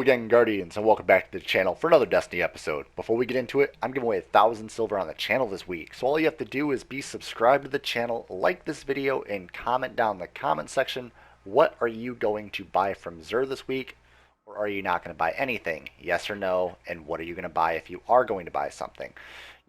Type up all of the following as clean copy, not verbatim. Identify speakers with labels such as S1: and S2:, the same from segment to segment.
S1: again, Guardians, and welcome back to the channel for another Destiny episode. Before we get into it, I'm giving away 1,000 silver on the channel this week, so all you have to do is be subscribed to the channel, like this video, and comment down in the comment section, what are you going to buy from XUR this week, or are you not going to buy anything, yes or no, and what are you going to buy if you are going to buy something.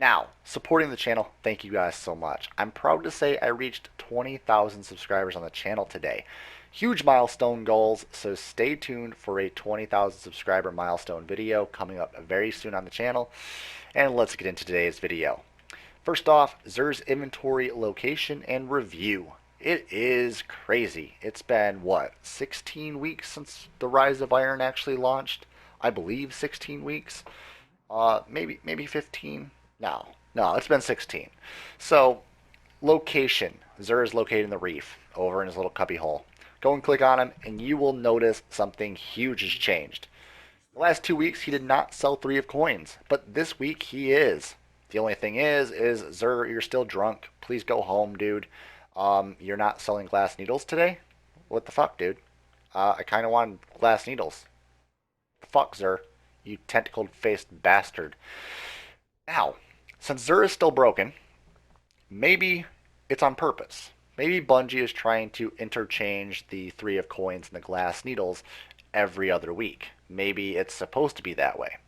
S1: Now, supporting the channel, thank you guys so much. I'm proud to say I reached 20,000 subscribers on the channel today. Huge milestone goals, so stay tuned for a 20,000 subscriber milestone video coming up very soon on the channel. And let's get into today's video. First off, XUR's inventory location and review. It is crazy. It's been, what, 16 weeks since the Rise of Iron actually launched? I believe 16 weeks. Maybe 15? No, it's been 16. So, location. XUR is located in the reef, over in his little cubby hole. Go and click on him, and you will notice something huge has changed. The last 2 weeks, he did not sell 3 of coins, but this week he is. The only thing is XUR, you're still drunk. Please go home, dude. You're not selling glass needles today? What the fuck, dude? I kind of wanted glass needles. Fuck, XUR, you tentacled-faced bastard. Now, since XUR is still broken, maybe it's on purpose. Maybe Bungie is trying to interchange the 3 of coins and the glass needles every other week. Maybe it's supposed to be that way.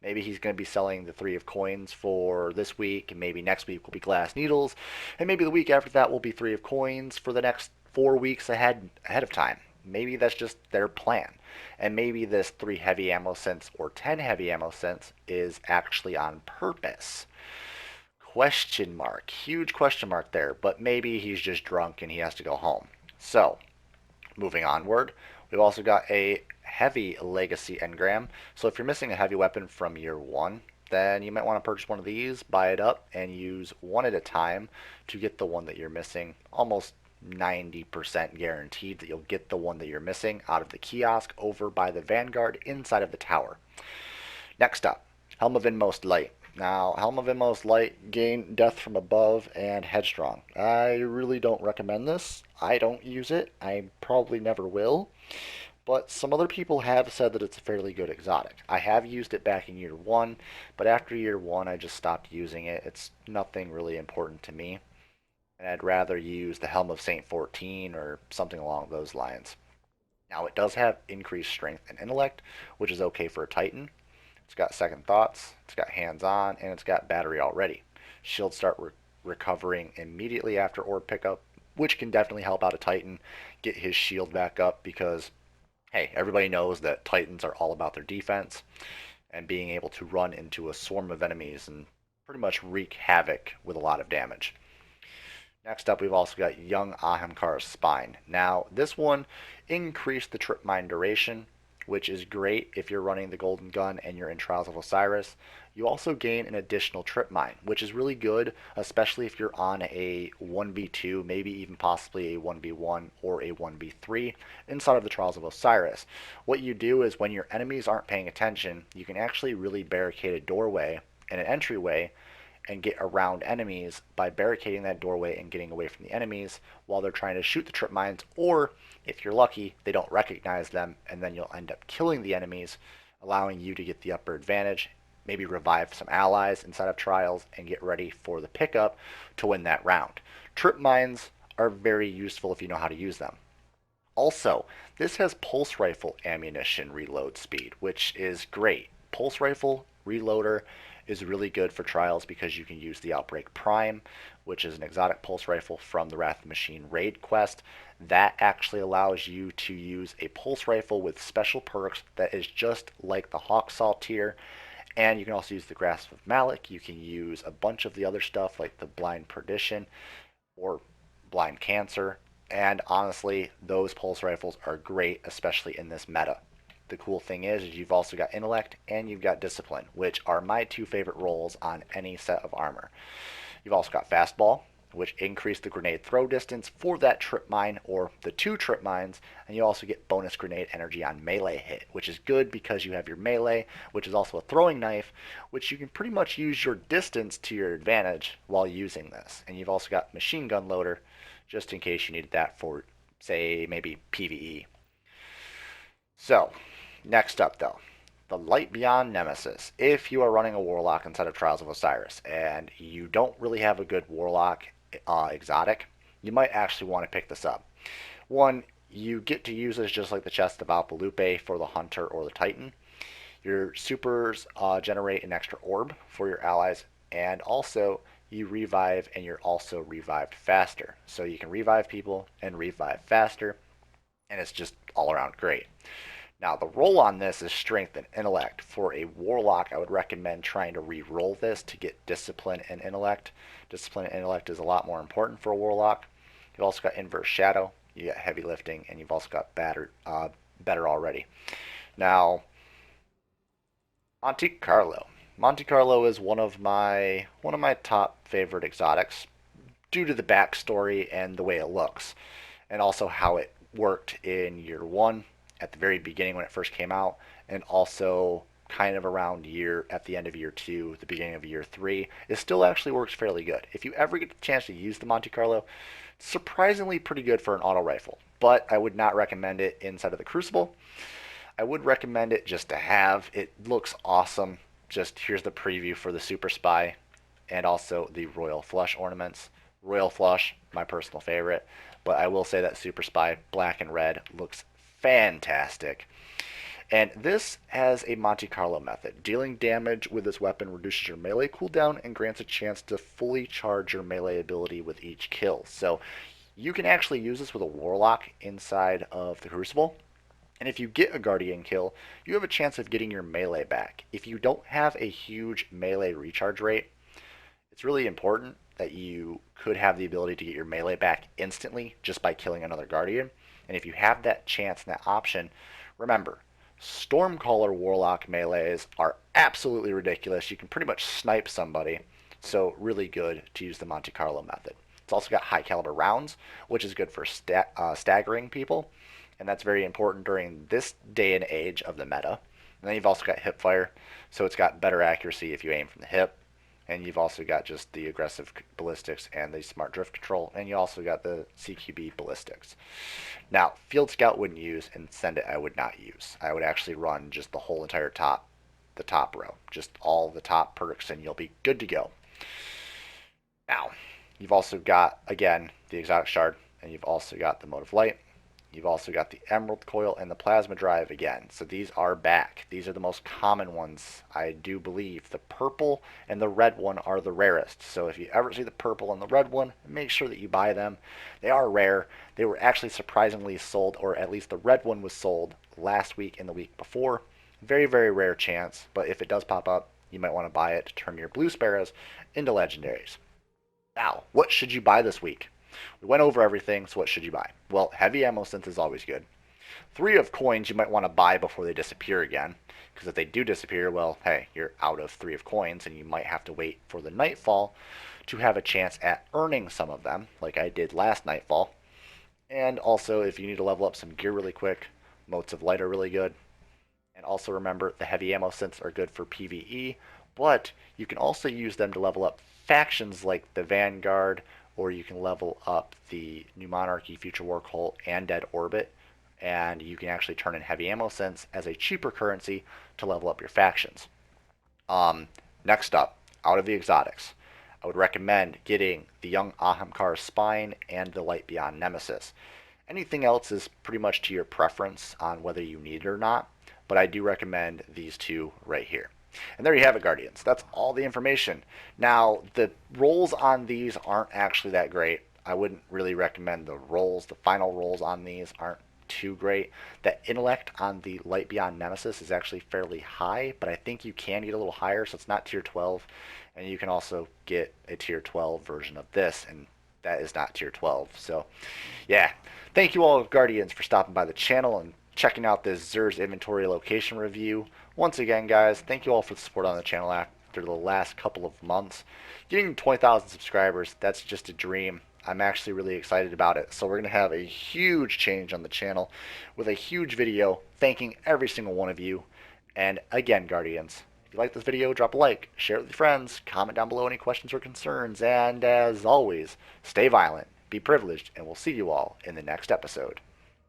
S1: Maybe he's going to be selling the 3 of coins for this week, and maybe next week will be glass needles, and maybe the week after that will be 3 of coins for the next 4 weeks ahead of time. Maybe that's just their plan. And maybe this 3 heavy ammo cents or 10 heavy ammo cents is actually on purpose. Question mark. Huge question mark there, but maybe he's just drunk and he has to go home. So, moving onward, we've also got a heavy legacy engram. So if you're missing a heavy weapon from year 1, then you might want to purchase one of these, buy it up, and use one at a time to get the one that you're missing. Almost 90% guaranteed that you'll get the one that you're missing out of the kiosk over by the Vanguard inside of the tower. Next up, Helm of Inmost Light. Now, Helm of Inmost Light, gain Death from Above and Headstrong. I really don't recommend this. I don't use it. I probably never will. But some other people have said that it's a fairly good exotic. I have used it back in year 1, but after year 1 I just stopped using it. It's nothing really important to me. And I'd rather use the Helm of Saint 14 or something along those lines. Now, it does have increased strength and intellect, which is okay for a Titan. It's got second thoughts, it's got hands-on, and it's got battery already. Shields start recovering immediately after orb pickup, which can definitely help out a Titan get his shield back up because, hey, everybody knows that Titans are all about their defense and being able to run into a swarm of enemies and pretty much wreak havoc with a lot of damage. Next up, we've also got Young Ahimkar's Spine. Now, this one increased the trip mine duration, which is great if you're running the Golden Gun and you're in Trials of Osiris. You also gain an additional trip mine, which is really good, especially if you're on a 1v2, maybe even possibly a 1v1 or a 1v3 inside of the Trials of Osiris. What you do is when your enemies aren't paying attention, you can actually really barricade a doorway and an entryway and get around enemies by barricading that doorway and getting away from the enemies while they're trying to shoot the trip mines, or if you're lucky, they don't recognize them and then you'll end up killing the enemies, allowing you to get the upper advantage, maybe revive some allies inside of trials and get ready for the pickup to win that round. Trip mines are very useful if you know how to use them. Also, this has pulse rifle ammunition reload speed, which is great. Pulse rifle reloader is really good for trials because you can use the Outbreak Prime, which is an exotic pulse rifle from the Wrath of the Machine raid quest. That actually allows you to use a pulse rifle with special perks that is just like the Hawk Saltier. And you can also use the Grasp of Malik. You can use a bunch of the other stuff like the Blind Perdition or Blind Cancer. And honestly, those pulse rifles are great, especially in this meta. The cool thing is you've also got Intellect and you've got Discipline, which are my 2 favorite roles on any set of armor. You've also got Fastball, which increased the grenade throw distance for that trip mine or the 2 trip mines, and you also get bonus grenade energy on melee hit, which is good because you have your melee, which is also a throwing knife, which you can pretty much use your distance to your advantage while using this. And you've also got Machine Gun Loader, just in case you needed that for, say, maybe PvE. So, next up though, The Light Beyond Nemesis. If you are running a Warlock inside of Trials of Osiris and you don't really have a good Warlock exotic, you might actually want to pick this up. One, you get to use this just like the Chest of Alpalupe for the Hunter or the Titan. Your supers generate an extra orb for your allies, and also you revive and you're also revived faster. So you can revive people and revive faster, and it's just all around great. Now, the roll on this is Strength and Intellect. For a Warlock, I would recommend trying to re-roll this to get Discipline and Intellect. Discipline and Intellect is a lot more important for a Warlock. You've also got Inverse Shadow, you got Heavy Lifting, and you've also got Better already. Now, Monte Carlo. Monte Carlo is one of my top favorite exotics due to the backstory and the way it looks, and also how it worked in year one at the very beginning when it first came out, and also kind of around at the end of year two, the beginning of year three. It still actually works fairly good. If you ever get the chance to use the Monte Carlo, it's surprisingly pretty good for an auto rifle, but I would not recommend it inside of the Crucible. I would recommend it just to have. It looks awesome. Just here's the preview for the Super Spy and also the Royal Flush ornaments. Royal Flush, my personal favorite, but I will say that Super Spy black and red looks fantastic. And this has a Monte Carlo method. Dealing damage with this weapon reduces your melee cooldown and grants a chance to fully charge your melee ability with each kill. So you can actually use this with a Warlock inside of the Crucible. And if you get a Guardian kill, you have a chance of getting your melee back. If you don't have a huge melee recharge rate, it's really important that you could have the ability to get your melee back instantly just by killing another Guardian. And if you have that chance and that option, remember, Stormcaller Warlock melees are absolutely ridiculous. You can pretty much snipe somebody, so really good to use the Monte Carlo method. It's also got high caliber rounds, which is good for staggering people, and that's very important during this day and age of the meta. And then you've also got hip fire, so it's got better accuracy if you aim from the hip. And you've also got just the aggressive ballistics and the smart drift control, and you also got the CQB ballistics. Now, Field Scout wouldn't use, and Send It I would not use. I would actually run just the whole entire the top row, just all the top perks, and you'll be good to go. Now, you've also got, again, the Exotic Shard, and you've also got the Motive Light. You've also got the Emerald Coil and the Plasma Drive again. So these are back. These are the most common ones, I do believe. The purple and the red one are the rarest. So if you ever see the purple and the red one, make sure that you buy them. They are rare. They were actually surprisingly sold, or at least the red one was sold last week and the week before. Very, very rare chance, but if it does pop up, you might want to buy it to turn your blue sparrows into legendaries. Now, what should you buy this week? We went over everything, so what should you buy? Well, heavy ammo sense is always good. 3 of coins you might want to buy before they disappear again, because if they do disappear, well, hey, you're out of 3 of coins, and you might have to wait for the Nightfall to have a chance at earning some of them, like I did last Nightfall. And also, if you need to level up some gear really quick, Motes of Light are really good. And also remember, the heavy ammo sense are good for PvE, but you can also use them to level up factions like the Vanguard, or you can level up the New Monarchy, Future War Cult, and Dead Orbit, and you can actually turn in heavy ammo sense as a cheaper currency to level up your factions. Next up, out of the exotics, I would recommend getting the Young Ahamkar's Spine and the Light Beyond Nemesis. Anything else is pretty much to your preference on whether you need it or not, but I do recommend these two right here. And there you have it, Guardians. That's all the information. Now, the rolls on these aren't actually that great. I wouldn't really recommend the rolls. The final rolls on these aren't too great. The intellect on the Light Beyond Nemesis is actually fairly high, but I think you can get a little higher, so it's not tier 12. And you can also get a tier 12 version of this, and that is not tier 12. So, yeah. Thank you all, Guardians, for stopping by the channel and checking out this XUR's inventory location review. Once again, guys, thank you all for the support on the channel after the last couple of months. Getting 20,000 subscribers, that's just a dream. I'm actually really excited about it. So we're going to have a huge change on the channel with a huge video thanking every single one of you. And again, Guardians, if you like this video, drop a like, share it with your friends, comment down below any questions or concerns, and as always, stay violent, be privileged, and we'll see you all in the next episode.